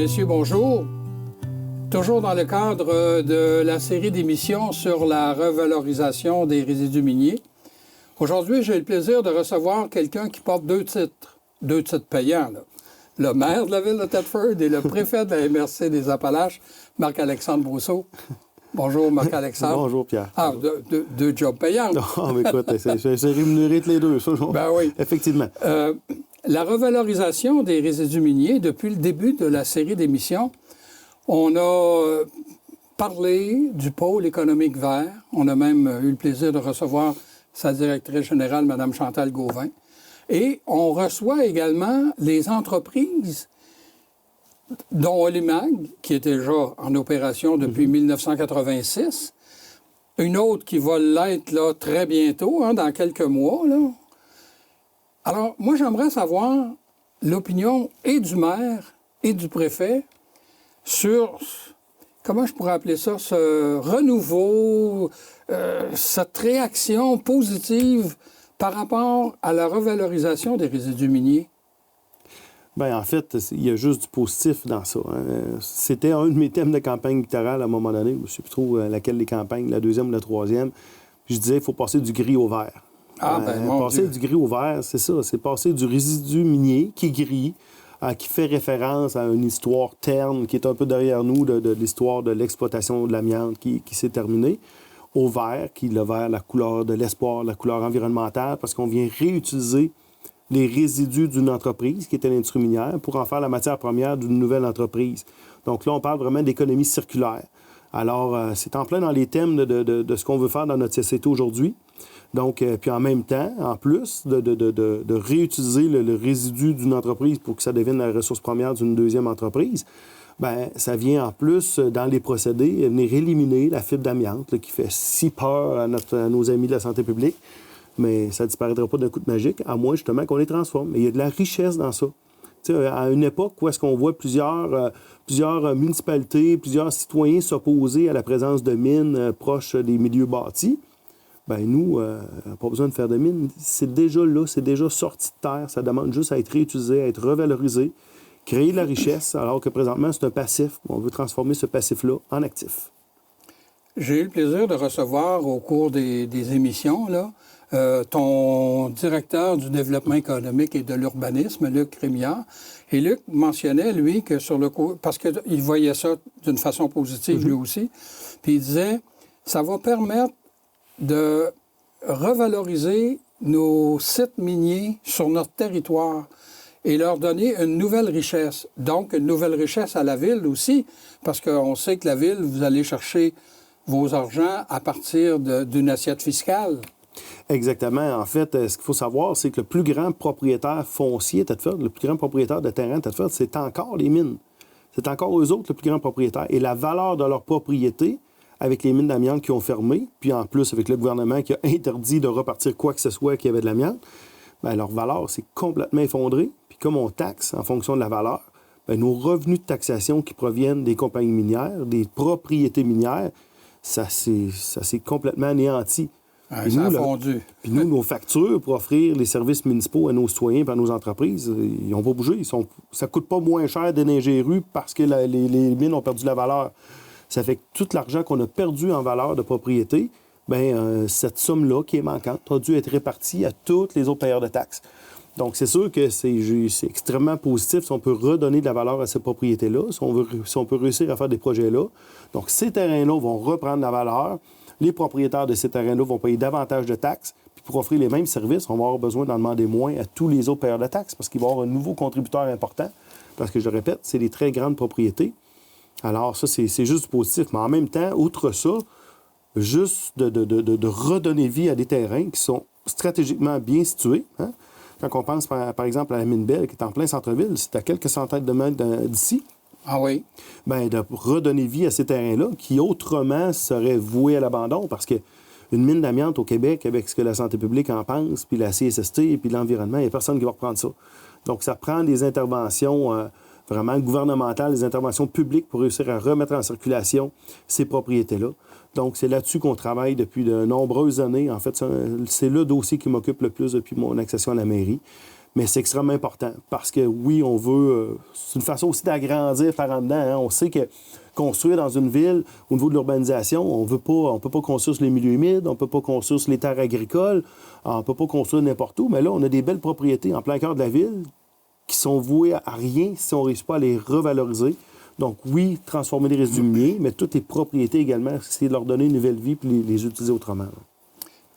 messieurs, bonjour. Toujours dans le cadre de la série d'émissions sur la revalorisation des résidus miniers. Aujourd'hui, j'ai le plaisir de recevoir quelqu'un qui porte deux titres payants, là. Le maire de la ville de Thetford et le préfet de la MRC des Appalaches, Marc-Alexandre Brousseau. Bonjour, Marc-Alexandre. Bonjour, Pierre. Ah, deux jobs payants. Non, mais écoute, c'est rémunéré de les deux, ça. Ben oui. Effectivement. La revalorisation des résidus miniers, depuis le début de la série d'émissions, on a parlé du pôle économique vert. On a même eu le plaisir de recevoir sa directrice générale, Mme Chantal Gauvin. Et on reçoit également les entreprises, dont Olimag, qui est déjà en opération depuis 1986. Une autre qui va l'être là, très bientôt, dans quelques mois, là. Alors, moi, j'aimerais savoir l'opinion et du maire et du préfet sur, comment je pourrais appeler ça, ce renouveau, cette réaction positive par rapport à la revalorisation des résidus miniers. Bien, en fait, il y a juste du positif dans ça. C'était un de mes thèmes de campagne électorale à un moment donné. Je ne sais plus trop laquelle des campagnes, la deuxième ou la troisième. Je disais, il faut passer du gris au vert. Passer du gris au vert, c'est ça. C'est passer du résidu minier, qui est gris, qui fait référence à une histoire terne qui est un peu derrière nous de l'histoire de l'exploitation de l'amiante qui s'est terminée, au vert, qui est le vert, la couleur de l'espoir, la couleur environnementale, parce qu'on vient réutiliser les résidus d'une entreprise, qui était l'industrie minière, pour en faire la matière première d'une nouvelle entreprise. Donc là, on parle vraiment d'économie circulaire. Alors, c'est en plein dans les thèmes de ce qu'on veut faire dans notre société aujourd'hui. Donc, puis en même temps, en plus de réutiliser le résidu d'une entreprise pour que ça devienne la ressource première d'une deuxième entreprise, bien, ça vient en plus, dans les procédés, venir éliminer la fibre d'amiante là, qui fait si peur à nos amis de la santé publique. Mais ça ne disparaîtra pas d'un coup de magique, à moins justement qu'on les transforme. Et il y a de la richesse dans ça. T'sais, à une époque où est-ce qu'on voit plusieurs municipalités, plusieurs citoyens s'opposer à la présence de mines proches des milieux bâtis, bien nous, pas besoin de faire de mines. C'est déjà là, c'est déjà sorti de terre. Ça demande juste à être réutilisé, à être revalorisé, créer de la richesse, alors que présentement, c'est un passif. On veut transformer ce passif-là en actif. J'ai eu le plaisir de recevoir au cours des émissions, là, ton directeur du développement économique et de l'urbanisme, Luc Rémillard. Et Luc mentionnait, lui, que sur le coup, parce qu'il voyait ça d'une façon positive, lui aussi, puis il disait, ça va permettre de revaloriser nos sites miniers sur notre territoire et leur donner une nouvelle richesse. Donc, une nouvelle richesse à la ville aussi, parce qu'on sait que la ville, vous allez chercher vos argents à partir d'une assiette fiscale. Exactement. En fait, ce qu'il faut savoir, c'est que le plus grand propriétaire foncier à Thetford, le plus grand propriétaire de terrain à Thetford, c'est encore les mines. C'est encore eux autres le plus grand propriétaire. Et la valeur de leur propriété, avec les mines d'amiante qui ont fermé, puis en plus avec le gouvernement qui a interdit de repartir quoi que ce soit qui avait de l'amiante, bien, leur valeur s'est complètement effondrée. Puis comme on taxe en fonction de la valeur, bien, nos revenus de taxation qui proviennent des compagnies minières, des propriétés minières, ça s'est complètement anéanti. Ah, ça a fondu. Puis nous, nos factures pour offrir les services municipaux à nos citoyens et à nos entreprises, ils n'ont pas bougé. Ça ne coûte pas moins cher d'énergie les rues parce que les mines ont perdu la valeur. Ça fait que tout l'argent qu'on a perdu en valeur de propriété, bien, cette somme-là qui est manquante a dû être répartie à tous les autres payeurs de taxes. Donc, c'est sûr que c'est extrêmement positif si on peut redonner de la valeur à ces propriétés-là, si on peut réussir à faire des projets-là. Donc, ces terrains-là vont reprendre la valeur. Les propriétaires de ces terrains-là vont payer davantage de taxes. Puis pour offrir les mêmes services, on va avoir besoin d'en demander moins à tous les autres payeurs de taxes parce qu'il va y avoir un nouveau contributeur important. Parce que, je le répète, c'est des très grandes propriétés. Alors, ça, c'est juste du positif. Mais en même temps, outre ça, juste de redonner vie à des terrains qui sont stratégiquement bien situés. Hein? Quand on pense, par exemple, à la mine Belle, qui est en plein centre-ville, c'est à quelques centaines de mètres d'ici. Ah oui? Bien, de redonner vie à ces terrains-là qui, autrement, seraient voués à l'abandon parce qu'une mine d'amiante au Québec, avec ce que la santé publique en pense, puis la CSST, puis l'environnement, il n'y a personne qui va reprendre ça. Donc, ça prend des interventions vraiment gouvernementales, des interventions publiques pour réussir à remettre en circulation ces propriétés-là. Donc, c'est là-dessus qu'on travaille depuis de nombreuses années. En fait, c'est le dossier qui m'occupe le plus depuis mon accession à la mairie. Mais c'est extrêmement important parce que, oui, on veut... c'est une façon aussi d'agrandir par en dedans. Hein. On sait que construire dans une ville, au niveau de l'urbanisation, on peut pas construire sur les milieux humides, on peut pas construire sur les terres agricoles, on peut pas construire n'importe où. Mais là, on a des belles propriétés en plein cœur de la ville qui sont vouées à rien si on ne réussit pas à les revaloriser. Donc, oui, transformer les résidus miniers, mais toutes les propriétés également, c'est de leur donner une nouvelle vie puis les utiliser autrement.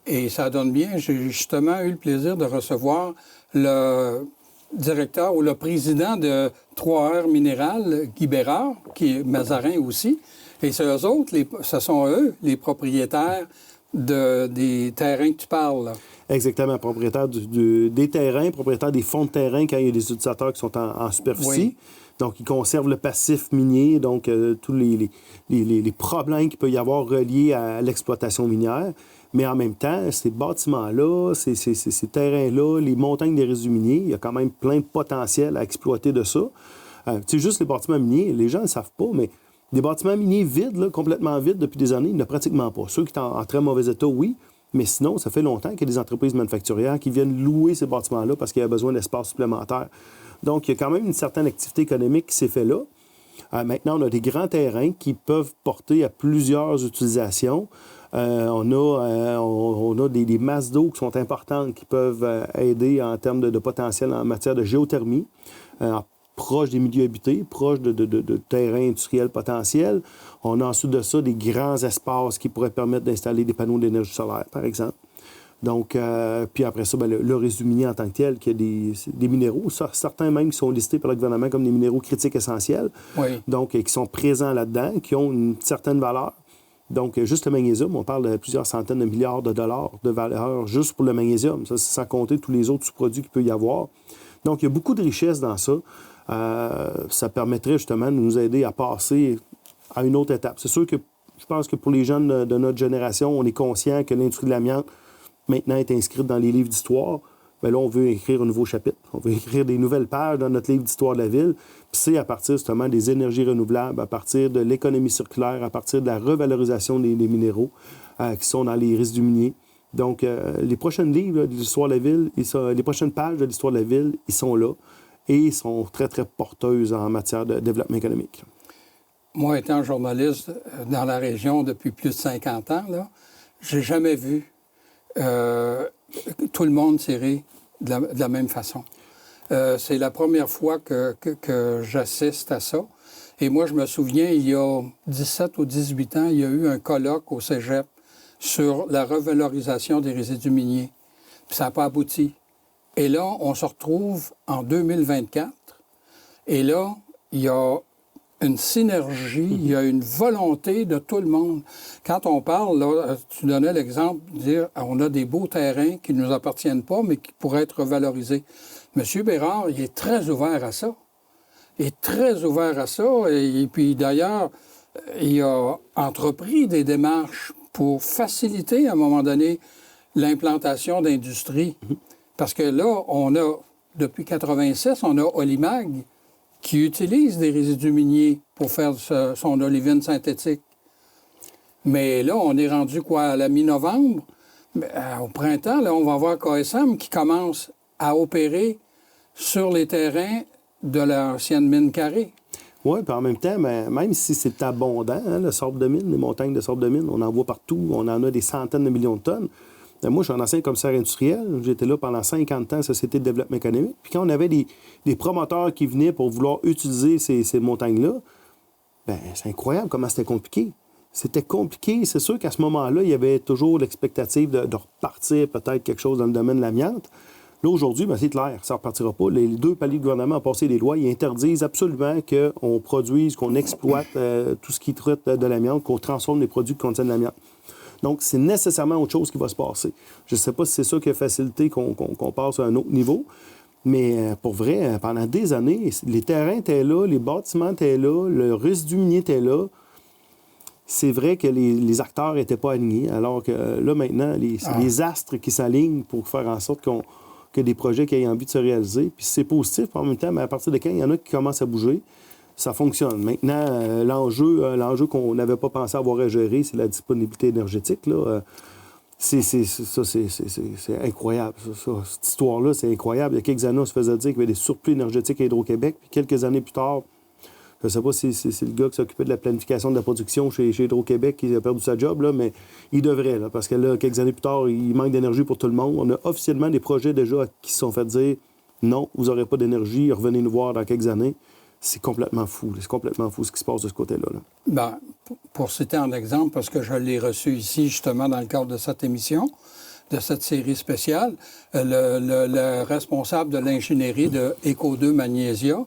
Et ça donne bien. J'ai justement eu le plaisir de recevoir le directeur ou le président de 3R Minéral, Guy Bérard, qui est Mazarin aussi. Et c'est eux autres, ce sont eux, les propriétaires des terrains que tu parles, là. Exactement, propriétaire des terrains, propriétaire des fonds de terrain quand il y a des utilisateurs qui sont en superficie. Oui. Donc, ils conservent le passif minier, donc tous les problèmes qu'il peut y avoir reliés à l'exploitation minière. Mais en même temps, ces bâtiments-là, ces terrains-là, les montagnes des résidus miniers, il y a quand même plein de potentiel à exploiter de ça. Tu sais, juste les bâtiments miniers, les gens ne le savent pas, mais des bâtiments miniers vides, là, complètement vides depuis des années, il n'y en a pratiquement pas. Ceux qui sont en très mauvais état, oui, mais sinon, ça fait longtemps qu'il y a des entreprises manufacturières qui viennent louer ces bâtiments-là parce qu'il y a besoin d'espace supplémentaire. Donc, il y a quand même une certaine activité économique qui s'est faite là. Maintenant, on a des grands terrains qui peuvent porter à plusieurs utilisations. On a des masses d'eau qui sont importantes qui peuvent aider en termes de potentiel en matière de géothermie, proche des milieux habités, proche de terrains industriels potentiels. On a ensuite de ça des grands espaces qui pourraient permettre d'installer des panneaux d'énergie solaire, par exemple. Donc, puis après ça, bien, le résidu minier en tant que tel, qui a des minéraux, certains même qui sont listés par le gouvernement comme des minéraux critiques essentiels, oui. Donc qui sont présents là-dedans, qui ont une certaine valeur. Donc, juste le magnésium, on parle de plusieurs centaines de milliards de dollars de valeur juste pour le magnésium. Ça, c'est sans compter tous les autres sous-produits qu'il peut y avoir. Donc, il y a beaucoup de richesse dans ça. Ça permettrait justement de nous aider à passer à une autre étape. C'est sûr que je pense que pour les jeunes de notre génération, on est conscient que l'industrie de l'amiante maintenant est inscrite dans les livres d'histoire. Bien là, on veut écrire un nouveau chapitre. On veut écrire des nouvelles pages dans notre livre d'histoire de la ville. Puis c'est à partir justement des énergies renouvelables, à partir de l'économie circulaire, à partir de la revalorisation des minéraux qui sont dans les résidus miniers. Donc, les prochains livres de l'histoire de la ville, les prochaines pages de l'histoire de la ville, ils sont là et ils sont très, très porteuses en matière de développement économique. Moi, étant journaliste dans la région depuis plus de 50 ans, là, j'ai jamais vu tout le monde tirer de la même façon. C'est la première fois que j'assiste à ça. Et moi, je me souviens, il y a 17 ou 18 ans, il y a eu un colloque au Cégep sur la revalorisation des résidus miniers. Puis ça n'a pas abouti. Et là, on se retrouve en 2024. Et là, il y a une synergie, il y a une volonté de tout le monde. Quand on parle, là, tu donnais l'exemple de dire on a des beaux terrains qui ne nous appartiennent pas, mais qui pourraient être revalorisés. M. Bérard, il est très ouvert à ça. Il est très ouvert à ça. Et puis, d'ailleurs, il a entrepris des démarches pour faciliter, à un moment donné, l'implantation d'industries. Parce que là, on a, depuis 1986, on a Olimag, qui utilise des résidus miniers pour faire son olivine synthétique. Mais là, on est rendu quoi, à la mi-novembre? Au printemps, là, on va voir KSM qui commence à opérer sur les terrains de l'ancienne mine Carré. Oui, puis en même temps, même si c'est abondant, hein, le sable de mine, les montagnes de sable de mine, on en voit partout, on en a des centaines de millions de tonnes. Moi, je suis un ancien commissaire industriel. J'étais là pendant 50 ans, Société de développement économique. Puis quand on avait des promoteurs qui venaient pour vouloir utiliser ces montagnes-là, bien, c'est incroyable comment c'était compliqué. C'était compliqué. C'est sûr qu'à ce moment-là, il y avait toujours l'expectative de repartir peut-être quelque chose dans le domaine de l'amiante. Là, aujourd'hui, bien, c'est clair, ça ne repartira pas. Les deux paliers de gouvernement ont passé des lois. Ils interdisent absolument qu'on produise, qu'on exploite tout ce qui traite de l'amiante, qu'on transforme les produits qui contiennent de l'amiante. Donc, c'est nécessairement autre chose qui va se passer. Je ne sais pas si c'est ça qui a facilité qu'on passe à un autre niveau, mais pour vrai, pendant des années, les terrains étaient là, les bâtiments étaient là, le résidu minier était là. C'est vrai que les acteurs n'étaient pas alignés, alors que là, maintenant, les astres qui s'alignent pour faire en sorte qu'il y ait des projets qui aient envie de se réaliser. Puis c'est positif, en même temps, mais à partir de quand il y en a qui commencent à bouger, ça fonctionne. Maintenant, l'enjeu qu'on n'avait pas pensé avoir à gérer, c'est la disponibilité énergétique. Là. C'est incroyable. Cette histoire-là, c'est incroyable. Il y a quelques années, on se faisait dire qu'il y avait des surplus énergétiques à Hydro-Québec. Puis quelques années plus tard, je ne sais pas si c'est le gars qui s'occupait de la planification de la production chez Hydro-Québec qui a perdu sa job, là, mais il devrait, là, parce que là, quelques années plus tard, il manque d'énergie pour tout le monde. On a officiellement des projets déjà qui se sont fait dire non, vous n'aurez pas d'énergie, revenez nous voir dans quelques années. C'est complètement fou. C'est complètement fou ce qui se passe de ce côté-là. Là. Bien, pour citer un exemple, parce que je l'ai reçu ici, justement, dans le cadre de cette émission, de cette série spéciale, le responsable de l'ingénierie de Eco2 Magnésia,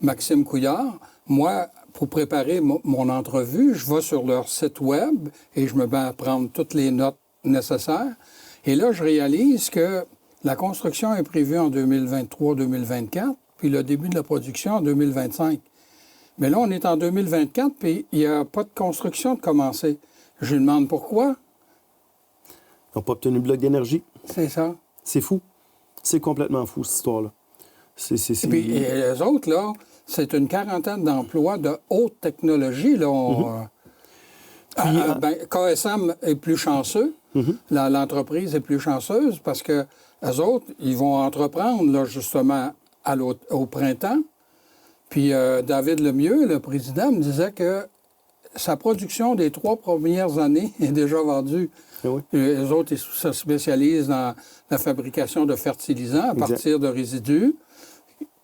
Maxime Couillard, moi, pour préparer mon entrevue, je vais sur leur site web et je me mets à prendre toutes les notes nécessaires. Et là, je réalise que la construction est prévue en 2023-2024, puis le début de la production en 2025. Mais là, on est en 2024, puis il n'y a pas de construction de commencer. Je lui demande pourquoi. Ils n'ont pas obtenu le bloc d'énergie. C'est ça. C'est fou. C'est complètement fou, cette histoire-là. Et puis, les autres, là, c'est une quarantaine d'emplois de haute technologie. Là, KSM est plus chanceux. L'entreprise est plus chanceuse parce que les autres, ils vont entreprendre, là, justement, au printemps. Puis David Lemieux, le président, me disait que sa production des 3 premières années est déjà vendue. Oui. Les autres, ils se spécialisent dans la fabrication de fertilisants à partir de résidus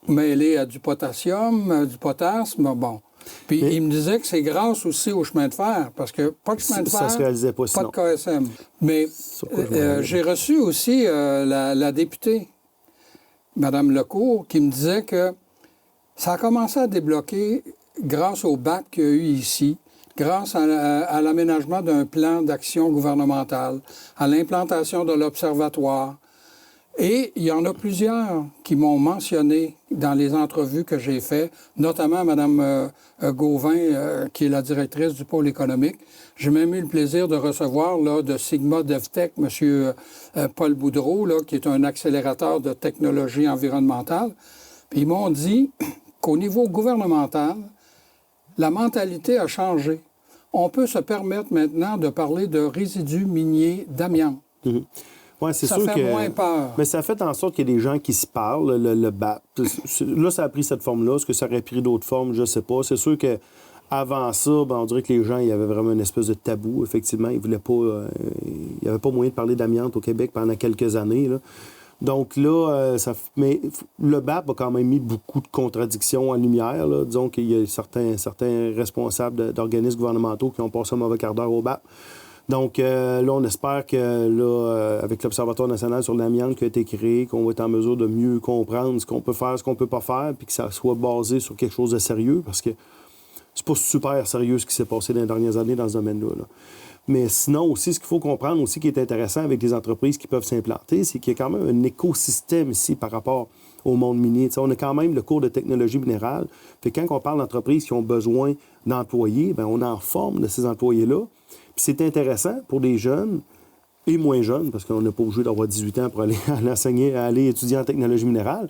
mêlés à du potassium, du potasse, bon. Puis il me disait que c'est grâce aussi au chemin de fer, parce que pas de chemin de fer, ça se réalisait pas de KSM. Mais j'ai reçu aussi la députée, Mme Lecourt, qui me disait que ça a commencé à débloquer grâce au bac qu'il y a eu ici, grâce à l'aménagement d'un plan d'action gouvernemental, à l'implantation de l'observatoire. Et il y en a plusieurs qui m'ont mentionné dans les entrevues que j'ai faites, notamment Mme Gauvin, qui est la directrice du pôle économique. J'ai même eu le plaisir de recevoir là, de Sigma DevTech, M. Paul Boudreau, là, qui est un accélérateur de technologie environnementale. Puis ils m'ont dit qu'au niveau gouvernemental, la mentalité a changé. On peut se permettre maintenant de parler de résidus miniers d'amiante. Ouais, c'est ça sûr fait moins peur. Mais ça fait en sorte qu'il y a des gens qui se parlent, le BAP. Là, ça a pris cette forme-là. Est-ce que ça aurait pris d'autres formes? Je ne sais pas. C'est sûr qu'avant ça, on dirait que les gens, il y avait vraiment une espèce de tabou. Effectivement, ils voulaient pas... il n'y avait pas moyen de parler d'amiante au Québec pendant quelques années, là. Donc là, mais le BAP a quand même mis beaucoup de contradictions en lumière, là. Disons qu'il y a certains responsables d'organismes gouvernementaux qui ont passé un mauvais quart d'heure au BAP. Donc là, on espère que là, avec l'Observatoire national sur l'amiante qui a été créé, qu'on va être en mesure de mieux comprendre ce qu'on peut faire, ce qu'on peut pas faire, puis que ça soit basé sur quelque chose de sérieux, parce que c'est pas super sérieux ce qui s'est passé dans les dernières années dans ce domaine-là, là. Mais sinon, aussi, ce qu'il faut comprendre aussi qui est intéressant avec des entreprises qui peuvent s'implanter, c'est qu'il y a quand même un écosystème ici par rapport au monde minier. T'sais, on a quand même le cours de technologie minérale. Fait que quand on parle d'entreprises qui ont besoin d'employés, bien, on en forme de ces employés-là. Puis c'est intéressant pour des jeunes et moins jeunes, parce qu'on n'a pas obligé d'avoir 18 ans pour aller enseigner, aller étudier en technologie minérale.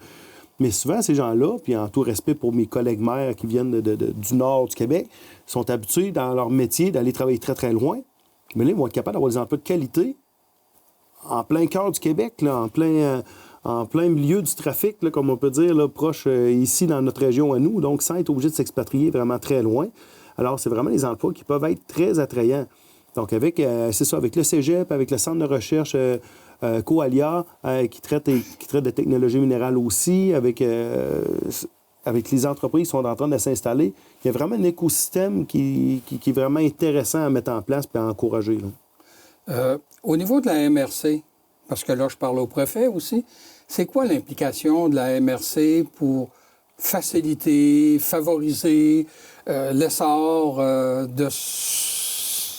Mais souvent, ces gens-là, puis en tout respect pour mes collègues maires qui viennent du nord du Québec, sont habitués dans leur métier d'aller travailler très, très loin. Mais là, ils vont être capables d'avoir des emplois de qualité en plein cœur du Québec, là, en plein milieu du trafic, là, comme on peut dire, là, proche ici dans notre région à nous, donc sans être obligé de s'expatrier vraiment très loin. Alors, c'est vraiment des emplois qui peuvent être très attrayants. Donc, avec le Cégep, avec le Centre de recherche Coalia, qui traite de technologie minérale aussi, avec les entreprises qui sont en train de s'installer, il y a vraiment un écosystème qui est vraiment intéressant à mettre en place et à encourager, là. Au niveau de la MRC, parce que là, je parle au préfet aussi, c'est quoi l'implication de la MRC pour faciliter, favoriser l'essor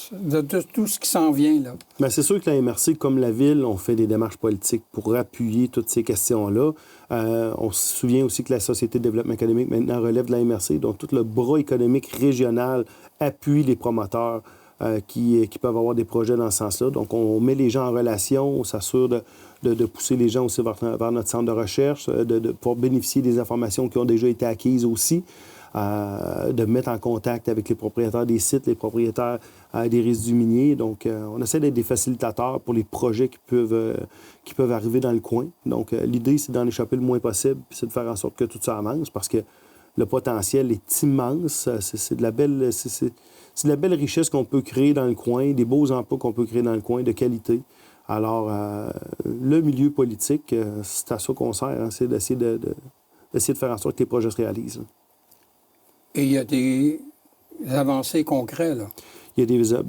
de tout ce qui s'en vient, là? Bien, c'est sûr que la MRC, comme la Ville, on fait des démarches politiques pour appuyer toutes ces questions-là. On se souvient aussi que la Société de développement économique maintenant relève de la MRC, donc tout le bras économique régional appuie les promoteurs qui peuvent avoir des projets dans ce sens-là. Donc, on met les gens en relation, on s'assure de pousser les gens aussi vers notre centre de recherche, pour bénéficier des informations qui ont déjà été acquises aussi. de mettre en contact avec les propriétaires des sites, les propriétaires des résidus miniers. Donc, on essaie d'être des facilitateurs pour les projets qui peuvent arriver dans le coin. Donc, l'idée, c'est d'en échapper le moins possible, puis c'est de faire en sorte que tout ça avance, parce que le potentiel est immense. C'est de la belle richesse qu'on peut créer dans le coin, des beaux emplois qu'on peut créer dans le coin, de qualité. Alors, le milieu politique, c'est à ça qu'on sert, hein, c'est d'essayer de faire en sorte que les projets se réalisent. Et il y a des avancées concrètes, là. Il y a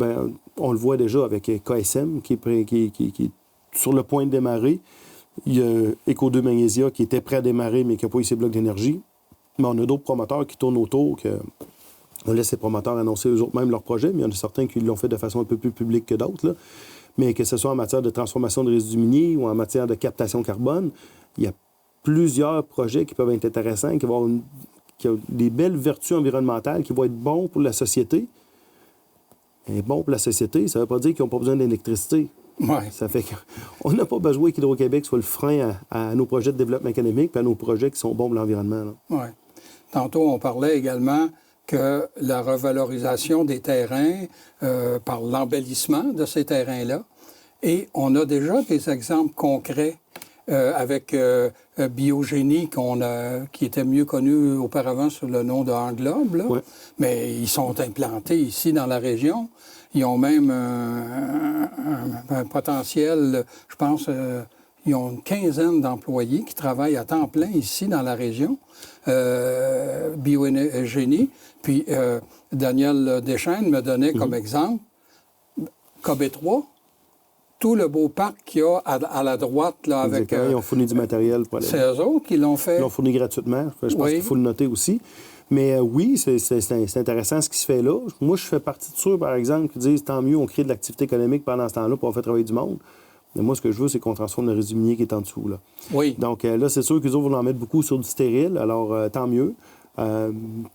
on le voit déjà avec KSM, qui est sur le point de démarrer. Il y a Eco2 Magnésia, qui était prêt à démarrer, mais qui n'a pas eu ses blocs d'énergie. Mais on a d'autres promoteurs qui tournent autour, on laisse les promoteurs annoncer eux autres même leurs projets, mais il y en a certains qui l'ont fait de façon un peu plus publique que d'autres, là. Mais que ce soit en matière de transformation de résidus miniers ou en matière de captation carbone, il y a plusieurs projets qui peuvent être intéressants, qui ont des belles vertus environnementales, qui vont être bons pour la société. Et bon pour la société, ça ne veut pas dire qu'ils n'ont pas besoin d'électricité. Ouais. Ça fait qu'on n'a pas besoin qu'Hydro-Québec soit le frein à nos projets de développement économique et à nos projets qui sont bons pour l'environnement. Oui. Tantôt, on parlait également que la revalorisation des terrains par l'embellissement de ces terrains-là. Et on a déjà des exemples concrets avec Biogénie, qui était mieux connu auparavant sous le nom de Englobe, là. Ouais. Mais ils sont implantés ici dans la région. Ils ont même un potentiel, je pense, ils ont une quinzaine d'employés qui travaillent à temps plein ici dans la région, Biogénie. Puis Daniel Deschênes me donnait comme exemple KB3, tout le beau parc qu'il y a à la droite. Là, avec, ils ont fourni du matériel pour aller. C'est eux autres qui l'ont fait. Ils l'ont fourni gratuitement. Je pense qu'il faut le noter aussi. Mais oui, c'est intéressant ce qui se fait là. Moi, je fais partie de ceux, par exemple, qui disent tant mieux, on crée de l'activité économique pendant ce temps-là, puis on fait travailler du monde. Mais moi, ce que je veux, c'est qu'on transforme le résidu minier qui est en dessous. Là. Oui. Donc là, c'est sûr qu'ils vont en mettre beaucoup sur du stérile, alors tant mieux.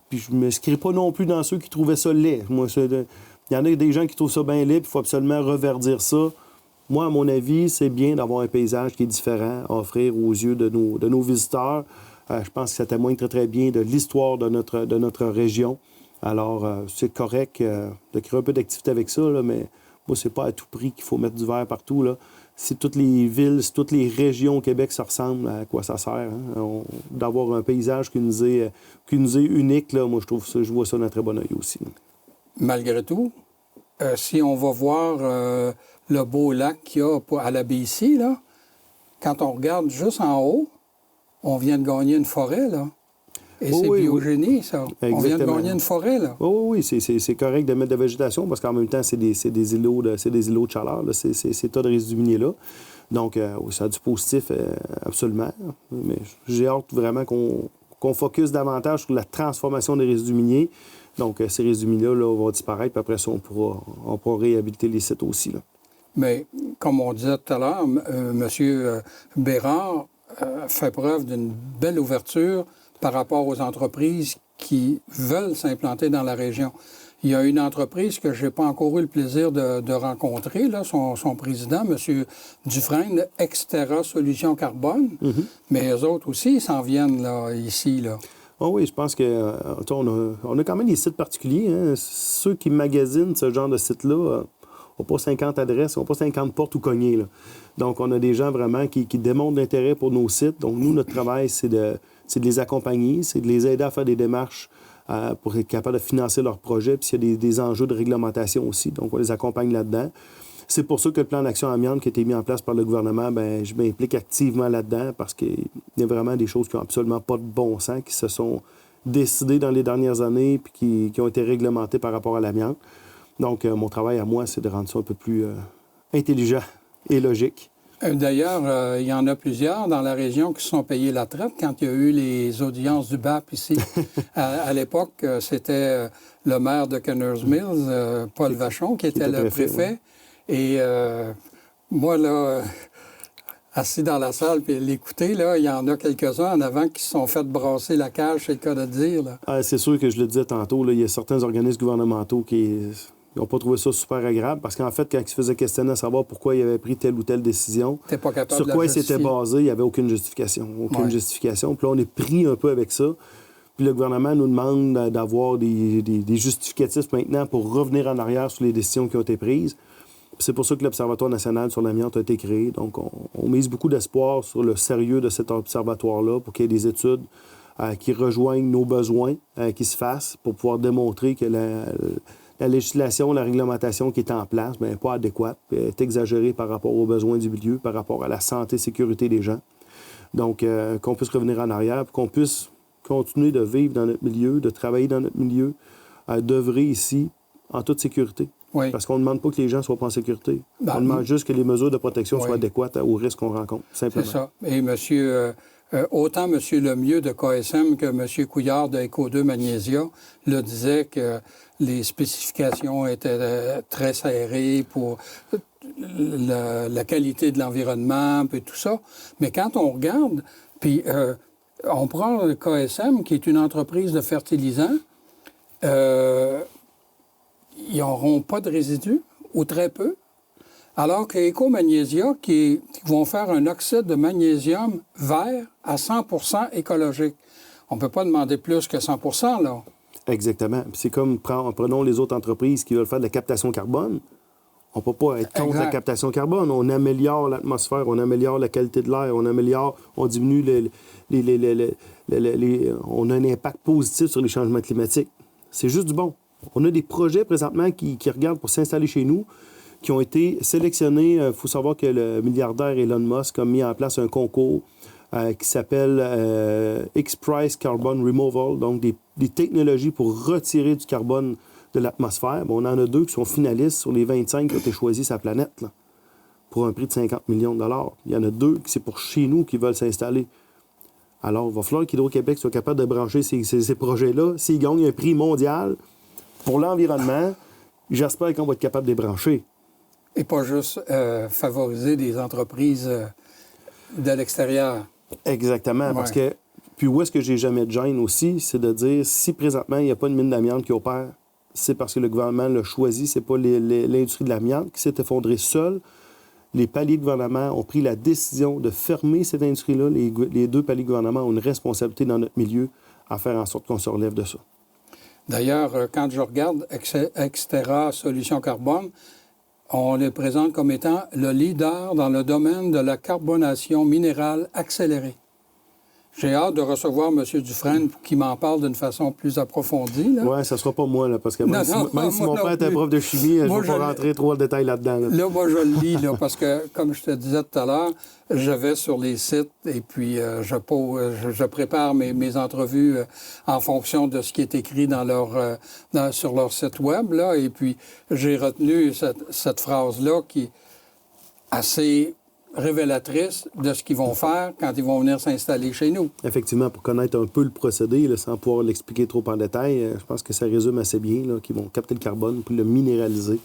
Puis je ne m'inscris pas non plus dans ceux qui trouvaient ça laid. Moi, il y en a des gens qui trouvent ça bien laid, puis il faut absolument reverdir ça. Moi, à mon avis, c'est bien d'avoir un paysage qui est différent à offrir aux yeux de nos visiteurs. Je pense que ça témoigne très, très bien de l'histoire de notre région. Alors, c'est correct de créer un peu d'activité avec ça, là, mais moi, c'est pas à tout prix qu'il faut mettre du verre partout, là. Si toutes les villes, si toutes les régions au Québec se ressemblent, à quoi ça sert, hein? D'avoir un paysage qui nous est unique, là, moi, je vois ça d'un très bon œil aussi. Malgré tout, si on va voir le beau lac qu'il y a à la BC, là, quand on regarde juste en haut, on vient de gagner une forêt, là. Et c'est Biogénie, ça. Exactement. On vient de gagner une forêt, là. Oui, c'est correct de mettre de la végétation parce qu'en même temps, c'est des îlots de chaleur, là, ces tas de résidus miniers-là. Donc, ça a du positif, absolument. Mais j'ai hâte vraiment qu'on focus davantage sur la transformation des résidus miniers. Donc, ces résidus miniers-là vont disparaître, puis après ça, on pourra réhabiliter les sites aussi, là. Mais, comme on disait tout à l'heure, M. Bérard fait preuve d'une belle ouverture par rapport aux entreprises qui veulent s'implanter dans la région. Il y a une entreprise que je n'ai pas encore eu le plaisir de rencontrer, là, son président, M. Dufresne, Exterra Solutions Carbone, mais eux autres aussi, ils s'en viennent là, ici, là. Oh oui, je pense on a quand même des sites particuliers. Hein. Ceux qui magasinent ce genre de site-là n'ont pas 50 adresses, n'ont pas 50 portes où cogner, là. Donc, on a des gens vraiment qui démontrent l'intérêt pour nos sites. Donc, nous, notre travail, c'est de les accompagner, c'est de les aider à faire des démarches pour être capable de financer leurs projets. Puis, il y a des enjeux de réglementation aussi. Donc, on les accompagne là-dedans. C'est pour ça que le plan d'action amiante qui a été mis en place par le gouvernement, je m'implique activement là-dedans parce qu'il y a vraiment des choses qui n'ont absolument pas de bon sens, qui se sont décidées dans les dernières années puis qui ont été réglementées par rapport à l'amiante. Donc, mon travail à moi, c'est de rendre ça un peu plus intelligent et logique. D'ailleurs, il y en a plusieurs dans la région qui se sont payés la traite quand il y a eu les audiences du BAP ici. À l'époque, c'était le maire de Kenners Mills, Paul Vachon, qui était le préfet. Ouais. Et moi, là, assis dans la salle puis l'écouter, là, il y en a quelques-uns en avant qui se sont fait brasser la cage, c'est le cas de dire, là. C'est sûr que je le disais tantôt, là, il y a certains organismes gouvernementaux qui n'ont pas trouvé ça super agréable parce qu'en fait, quand ils se faisaient questionner à savoir pourquoi ils avaient pris telle ou telle décision, pas capable sur quoi ils s'étaient basés, il n'y avait aucune justification. Aucune justification. Puis là, on est pris un peu avec ça. Puis le gouvernement nous demande d'avoir des justificatifs maintenant pour revenir en arrière sur les décisions qui ont été prises. Puis c'est pour ça que l'Observatoire national sur l'amiante a été créé. Donc, on mise beaucoup d'espoir sur le sérieux de cet observatoire-là pour qu'il y ait des études qui rejoignent nos besoins, qui se fassent pour pouvoir démontrer que la législation, la réglementation qui est en place n'est pas adéquate, est exagérée par rapport aux besoins du milieu, par rapport à la santé et sécurité des gens. Donc, qu'on puisse revenir en arrière, qu'on puisse continuer de vivre dans notre milieu, de travailler dans notre milieu, d'œuvrer ici en toute sécurité. Oui. Parce qu'on ne demande pas que les gens ne soient pas en sécurité. Ben, on demande juste que les mesures de protection oui. soient adéquates aux risques qu'on rencontre, simplement. C'est ça. Et autant M. Lemieux de KSM que M. Couillard de Eco2 Magnésia le disait que les spécifications étaient très serrées pour la qualité de l'environnement et tout ça. Mais quand on regarde, puis on prend le KSM, qui est une entreprise de fertilisants, ils n'auront pas de résidus, ou très peu. Alors que Eco-Magnésia, qui vont faire un oxyde de magnésium vert à 100 % écologique. On ne peut pas demander plus que 100 % là. Exactement. Puis c'est comme, prenons les autres entreprises qui veulent faire de la captation carbone. On ne peut pas être contre la captation carbone. On améliore l'atmosphère, on améliore la qualité de l'air, on diminue on a un impact positif sur les changements climatiques. C'est juste du bon. On a des projets présentement qui regardent pour s'installer chez nous, qui ont été sélectionnés. Il faut savoir que le milliardaire Elon Musk a mis en place un concours qui s'appelle X-Prize Carbon Removal, donc des technologies pour retirer du carbone de l'atmosphère. Bon, on en a 2 qui sont finalistes sur les 25 qui ont été choisis sur la planète, là, pour un prix de 50 millions de dollars. Il y en a 2 qui c'est pour chez nous qui veulent s'installer. Alors, il va falloir qu'Hydro-Québec soit capable de brancher ces projets-là. S'ils gagnent un prix mondial pour l'environnement, j'espère qu'on va être capable de les brancher. Et pas juste favoriser des entreprises de l'extérieur. Exactement, Ouais. parce que... Puis où est-ce que j'ai jamais de gêne aussi, c'est de dire, si présentement, il n'y a pas de mine d'amiante qui opère, c'est parce que le gouvernement l'a choisi, c'est pas l'industrie de l'amiante qui s'est effondrée seule. Les paliers de gouvernement ont pris la décision de fermer cette industrie-là. Les 2 paliers de gouvernement ont une responsabilité dans notre milieu à faire en sorte qu'on se relève de ça. D'ailleurs, quand je regarde Exterra Solutions Carbone, on les présente comme étant le leader dans le domaine de la carbonation minérale accélérée. J'ai hâte de recevoir M. Dufresne pour qu'il m'en parle d'une façon plus approfondie. Oui, ça ne sera pas moi, là, parce que même si mon père était prof de chimie, je ne vais pas rentrer trop en détail là-dedans. Là, moi, je le lis, là, parce que, comme je te disais tout à l'heure, je vais sur les sites et puis je prépare mes entrevues en fonction de ce qui est écrit sur leur site web. Là, et puis, j'ai retenu cette phrase-là qui est assez révélatrice de ce qu'ils vont faire quand ils vont venir s'installer chez nous. Effectivement, pour connaître un peu le procédé, là, sans pouvoir l'expliquer trop en détail, je pense que ça résume assez bien qu'ils vont capter le carbone puis le minéraliser,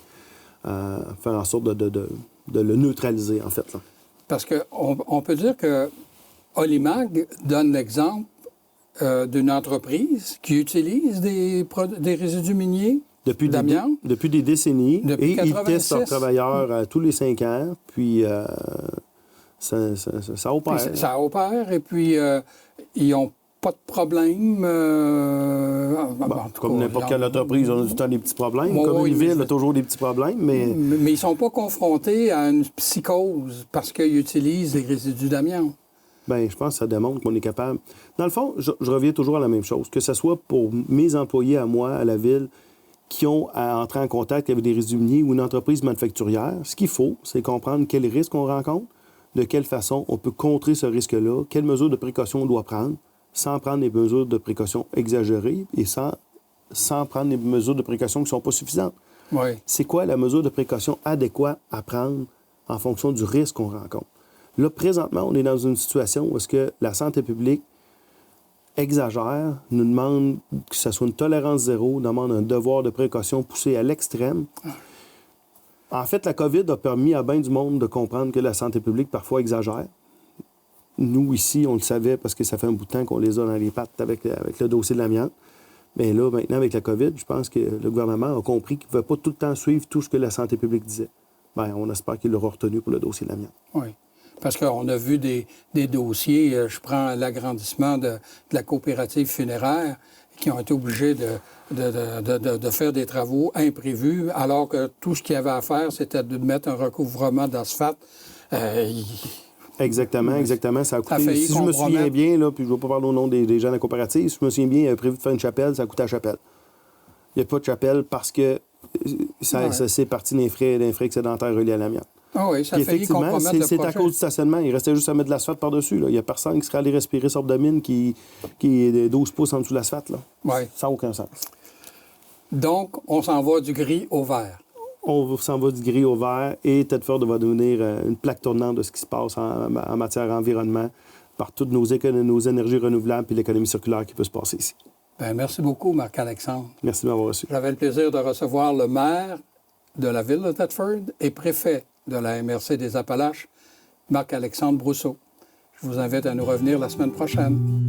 faire en sorte de le neutraliser, en fait. Là. Parce qu'on peut dire que Olimag donne l'exemple d'une entreprise qui utilise des résidus miniers d'amiante. Depuis des décennies. Depuis 86. Ils testent leurs travailleurs tous les 5 ans. Puis ça opère. Puis ça opère. Et puis, ils n'ont pas de problème. Comme n'importe quelle entreprise, on a tout le temps des petits problèmes. Comme une ville a toujours des petits problèmes. Mais ils ne sont pas confrontés à une psychose parce qu'ils utilisent des résidus d'amiante. Bien, je pense que ça démontre qu'on est capable. Dans le fond, je reviens toujours à la même chose. Que ce soit pour mes employés à moi, à la ville, qui ont à entrer en contact avec des résidus miniers ou une entreprise manufacturière, ce qu'il faut, c'est comprendre quels risques on rencontre, de quelle façon on peut contrer ce risque-là, quelles mesures de précaution on doit prendre, sans prendre des mesures de précaution exagérées et sans prendre des mesures de précaution qui ne sont pas suffisantes. Oui. C'est quoi la mesure de précaution adéquate à prendre en fonction du risque qu'on rencontre? Là, présentement, on est dans une situation où est-ce que la santé publique exagère, nous demande que ce soit une tolérance zéro, demande un devoir de précaution poussé à l'extrême. En fait, la COVID a permis à bien du monde de comprendre que la santé publique parfois exagère. Nous, ici, on le savait parce que ça fait un bout de temps qu'on les a dans les pattes avec le dossier de l'amiante. Mais là, maintenant, avec la COVID, je pense que le gouvernement a compris qu'il ne pouvait pas tout le temps suivre tout ce que la santé publique disait. Bien, on espère qu'il l'aura retenu pour le dossier de l'amiante. Oui. Parce qu'on a vu des dossiers, je prends l'agrandissement de la coopérative funéraire, qui ont été obligés de faire des travaux imprévus, alors que tout ce qu'il y avait à faire, c'était de mettre un recouvrement d'asphalte. Exactement. Ça a coûté, si je me souviens bien, là, puis je ne vais pas parler au nom des gens de la coopérative, si je me souviens bien, il avait prévu de faire une chapelle, ça a coûté la chapelle. Il n'y a pas de chapelle parce que c'est parti d'un frais excédentaires reliés à l'amiante. Ah oui, ça a failli compromettre le projet. C'est à cause du stationnement. Il restait juste à mettre de l'asphalte par-dessus. Là. Il n'y a personne qui serait allé respirer sur abdomen qui est 12 pouces en dessous de l'asphalte. Oui. Ça n'a aucun sens. Donc, on s'en va du gris au vert. On s'en va du gris au vert et Thetford va devenir une plaque tournante de ce qui se passe en matière d'environnement par toutes nos énergies renouvelables et l'économie circulaire qui peut se passer ici. Bien, merci beaucoup, Marc-Alexandre. Merci de m'avoir reçu. J'avais le plaisir de recevoir le maire de la ville de Thetford et préfet de la MRC des Appalaches, Marc-Alexandre Brousseau. Je vous invite à nous revenir la semaine prochaine.